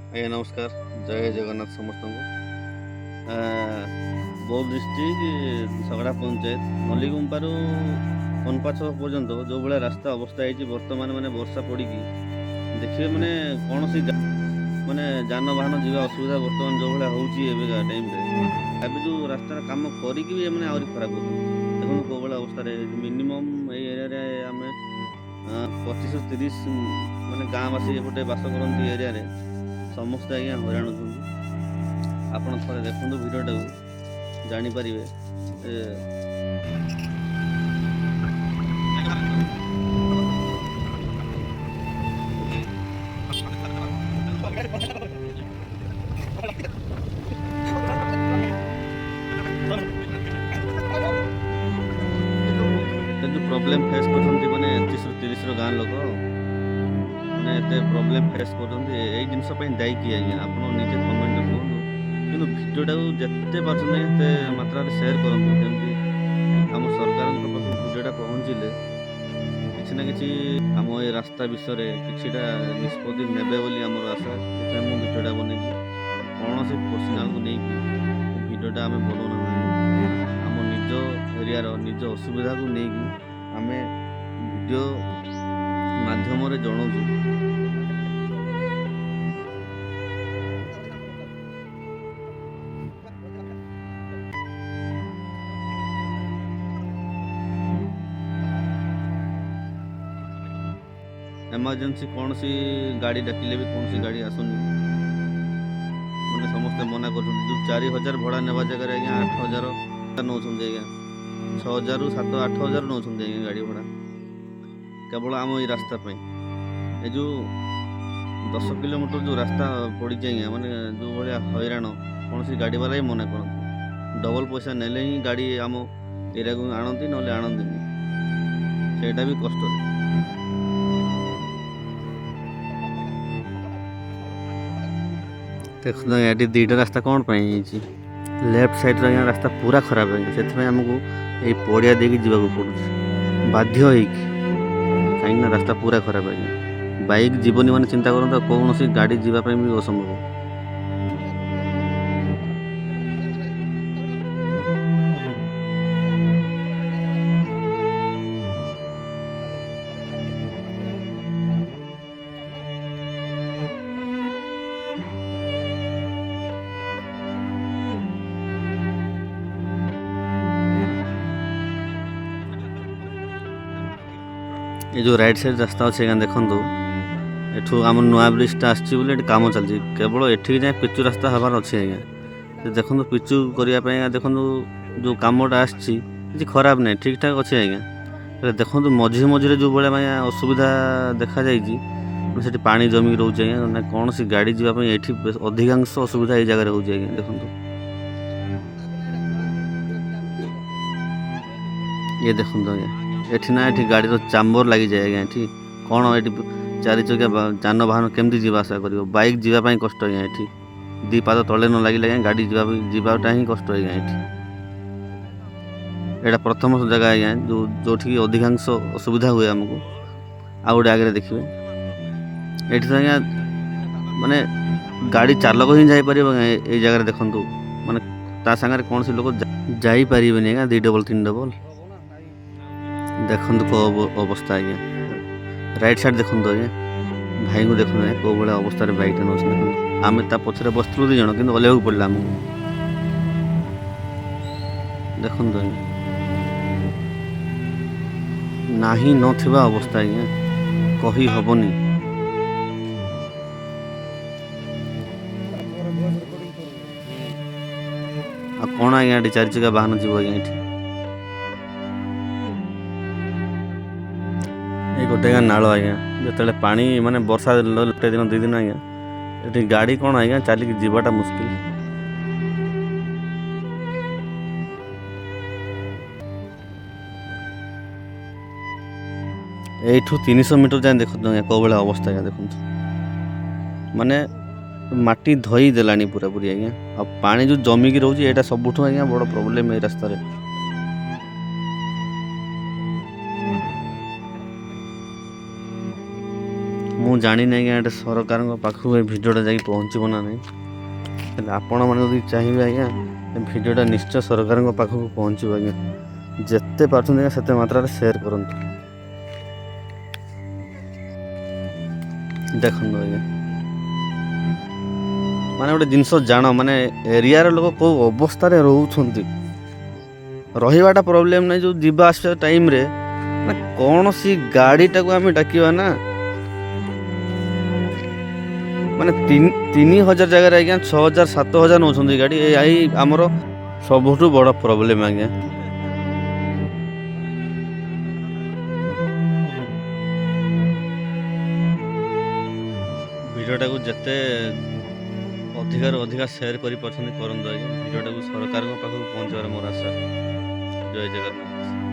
ଆଜ୍ଞା ନମସ୍କାର। ଜୟ ଜଗନ୍ନାଥ ସମସ୍ତଙ୍କୁ। ବୌଦ୍ଧ ଡିଷ୍ଟ୍ରିକ୍ଟ ସଗଡ଼ା ପଞ୍ଚାୟତ ମଲ୍ଲିଗୁମ୍ପାରୁ କନପା ଛକ ପର୍ଯ୍ୟନ୍ତ ଯେଉଁ ଭଳିଆ ରାସ୍ତା ଅବସ୍ଥା ହେଇଛି ବର୍ତ୍ତମାନ ମାନେ ବର୍ଷା ପଡ଼ିକି ଦେଖିବେ ମାନେ କୌଣସି ମାନେ ଯାନବାହନ ଯିବା ଅସୁବିଧା ବର୍ତ୍ତମାନ ଯେଉଁ ଭଳିଆ ହେଉଛି ଏବେକା ଟାଇମ୍ରେ। ଏବେ ଯେଉଁ ରାସ୍ତାର କାମ କରିକି ବି ଏମାନେ ଆହୁରି ଖରାପ କରୁଛନ୍ତି। ଦେଖନ୍ତୁ କେଉଁ ଭଳିଆ ଅବସ୍ଥାରେ ମିନିମମ୍ ଏଇ ଏରିଆରେ ଆମେ 25-30 ମାନେ ଗାଁବାସୀ ଏପଟେ ବାସ କରନ୍ତି ଏରିଆରେ ସମସ୍ତେ ଆଜ୍ଞା ହଇରାଣ ହେଉଛନ୍ତି। ଆପଣ ଥରେ ଦେଖନ୍ତୁ ଭିଡ଼ିଓଟାକୁ ଜାଣିପାରିବେ। ଯେଉଁ ପ୍ରୋବ୍ଲେମ୍ ଫେସ୍ କରୁଛନ୍ତି ମାନେ 31-30ର ଗାଁ ଲୋକ ମାନେ ଏତେ ପ୍ରୋବ୍ଲେମ୍ ଫେସ୍ କରୁଛନ୍ତି। ଏଇ ଜିନିଷ ପାଇଁ ଦାୟୀ କିଏ ଆଜ୍ଞା? ଆପଣ ନିଜେ କମେଣ୍ଟରେ କୁହନ୍ତୁ। କିନ୍ତୁ ଭିଡ଼ିଓଟାକୁ ଯେତେ ପାରୁଛନ୍ତି ଏତେ ମାତ୍ରାରେ ସେୟାର କରନ୍ତୁ, ଯେମିତି ଆମ ସରକାରଙ୍କ ପାଖକୁ ଭିଡ଼ିଓଟା ପହଞ୍ଚିଲେ କିଛି ନା କିଛି ଆମ ଏ ରାସ୍ତା ବିଷୟରେ କିଛିଟା ନିଷ୍ପତ୍ତି ନେବେ ବୋଲି ଆମର ଆଶା। ସେଥିପାଇଁ ମୁଁ ଭିଡ଼ିଓଟା ବନେଇଛି। କୌଣସି ପର୍ସନାଲକୁ ନେଇକି ଭିଡ଼ିଓଟା ଆମେ ବନଉନାହୁଁ। ଆମ ନିଜ ଏରିଆର ନିଜ ଅସୁବିଧାକୁ ନେଇକି ଆମେ ଭିଡ଼ିଓ ମାଧ୍ୟମରେ ଜଣାଉଛୁ। ଏମର୍ଜେନ୍ସି କୌଣସି ଗାଡ଼ି ଡାକିଲେ ବି କୌଣସି ଗାଡ଼ି ଆସୁନି। ମାନେ ସମସ୍ତେ ମନା କରୁଛନ୍ତି। ଯେଉଁ 4,000 ଭଡ଼ା ନେବା ଜାଗାରେ ଆଜ୍ଞା 8,000 ନେଉଛନ୍ତି ଆଜ୍ଞା। 6,000ରୁ 7,000-8,000 ନେଉଛନ୍ତି ଆଜ୍ଞା ଗାଡ଼ି ଭଡ଼ା, କେବଳ ଆମ ଏଇ ରାସ୍ତା ପାଇଁ। ଏ ଯେଉଁ 10 କିଲୋମିଟର ଯେଉଁ ରାସ୍ତା ପଡ଼ିଛି ଆଜ୍ଞା, ମାନେ ଯେଉଁ ଭଳିଆ ହଇରାଣ, କୌଣସି ଗାଡ଼ିବାଲା ହିଁ ମନା କରନ୍ତି। ଡବଲ ପଇସା ନେଲେ ହିଁ ଗାଡ଼ି ଆମ ଏରିଆକୁ ଆଣନ୍ତି, ନହେଲେ ଆଣନ୍ତିନି। ସେଇଟା ବି କଷ୍ଟରେ। ଦେଖନ୍ତୁ ଆଜ୍ଞା ଏଠି ଦୁଇଟା ରାସ୍ତା କ'ଣ ପାଇଁ ହେଇଛି? ଲେଫ୍ଟ ସାଇଡ଼୍ର ଆଜ୍ଞା ରାସ୍ତା ପୁରା ଖରାପ ଆଜ୍ଞା। ସେଥିପାଇଁ ଆମକୁ ଏଇ ପଡ଼ିଆ ଦେଇକି ଯିବାକୁ ପଡ଼ୁଛି ବାଧ୍ୟ ହେଇକି, କାହିଁକିନା ରାସ୍ତା ପୁରା ଖରାପ ଆଜ୍ଞା। ବାଇକ୍ ଯିବନି ମାନେ ଚିନ୍ତା କରନ୍ତୁ, କୌଣସି ଗାଡ଼ି ଯିବା ପାଇଁ ବି ଅସମ୍ଭବ। ये जो राइट साइड रास्ता अच्छे आज्ञा देखु एठू आम नुआ ब्रिजटा आसची बोले एठी काम चलती केवल एठी जाए पिचु रास्ता हबार अच्छे आज्ञा। देखो पिचु करने देखो जो कमटा आसची खराब नहीं ठीक ठाक अच्छे आज्ञा। देखो मझे मझे जो भाई असुविधा देखा जाती पानी जमी रोचे आज्ञा ना कौन सी गाड़ी जावाई ये अधिकांश असुविधा ये जगह हो देखो ये देखो आज्ञा एठी ना एठी गाड़ी चाम्बर लगी जाए आज्ञा। एठी कौन ये 4 चकिया जानवाहन केमती जावासा कर बाइक जावाई कष्ट आज्ञा। एठी 2 पाद तले न लगे आज्ञा गाड़ी जावाटा ही कष्ट आज्ञा। एठी एटा प्रथम जगह आज्ञा जो अधिकांश असुविधा हुए आमको। आ गोटे आगे देखिए ये तो आज्ञा माने गाड़ी चालक ही जापर ये जगह देखु माने ता सागर कौन से लोग जापर आज्ञा 2 डबल 3 डबल देखु अवस्था आज्ञा। राइट साइड देखो आज्ञा भाई को देखो कौ भाया अवस्था बैक नौ आम पछरे बसलु 2 जन कि ओल्हैक पड़ा आमको देखु ना ही नथिबा अवस्था आज्ञा कही हबनी। आ कौन आज्ञा 4 चकिया वाहन जीव आज्ञा। ये गोटे नाल आज्ञा जो पानी माने वर्षा लटे दिन 2 दिन आज्ञा ये गाड़ी कौन आज्ञा चलिक जीवाटा मुस्किल। यू 300 मीटर जाए देखो कौ भाया अवस्था आज्ञा। देखो माने माटी धई देलानी पूरा पूरी आज्ञा। आ पानी जो जमिकी रोचे यहाँ सबुठ आज्ञा बड़ प्रोब्लेम ये रास्ता। ମୁଁ ଜାଣିନି ଆଜ୍ଞା ଏଇଟା ସରକାରଙ୍କ ପାଖକୁ ଏ ଭିଡ଼ିଓଟା ଯାଇକି ପହଞ୍ଚିବ ନା ନାହିଁ। ହେଲେ ଆପଣମାନେ ଯଦି ଚାହିଁବେ ଆଜ୍ଞା ଏ ଭିଡ଼ିଓଟା ନିଶ୍ଚୟ ସରକାରଙ୍କ ପାଖକୁ ପହଞ୍ଚିବ ଆଜ୍ଞା। ଯେତେ ପାରୁଛନ୍ତି ଆଜ୍ଞା ସେତେ ମାତ୍ରାରେ ସେୟାର କରନ୍ତୁ। ଦେଖନ୍ତୁ ଆଜ୍ଞା, ମାନେ ଗୋଟେ ଜିନିଷ ଜାଣ, ମାନେ ଏରିଆର ଲୋକ କେଉଁ ଅବସ୍ଥାରେ ରହୁଛନ୍ତି। ରହିବାଟା ପ୍ରୋବ୍ଲେମ୍ ନାହିଁ, ଯେଉଁ ଯିବା ଆସିବା ଟାଇମ୍ରେ ନା କୌଣସି ଗାଡ଼ିଟାକୁ ଆମେ ଡାକିବା ନା, ମାନେ 3,000 ଜାଗାରେ ଆଜ୍ଞା 6,000 7,000 ନେଉଛନ୍ତି ଗାଡ଼ି। ଏଇ ଆମର ସବୁଠୁ ବଡ଼ ପ୍ରୋବ୍ଲେମ୍ ଆଜ୍ଞା। ଭିଡ଼ିଓଟାକୁ ଯେତେ ଅଧିକାରୁ ଅଧିକା ସେୟାର କରିପାରୁଛନ୍ତି କରନ୍ତୁ ଆଜ୍ଞା। ଭିଡ଼ିଓଟାକୁ ସରକାରଙ୍କ ପାଖକୁ ପହଞ୍ଚିବାର ମୋର ଆଶା। ଜୟ ଜଗନ୍ନାଥ।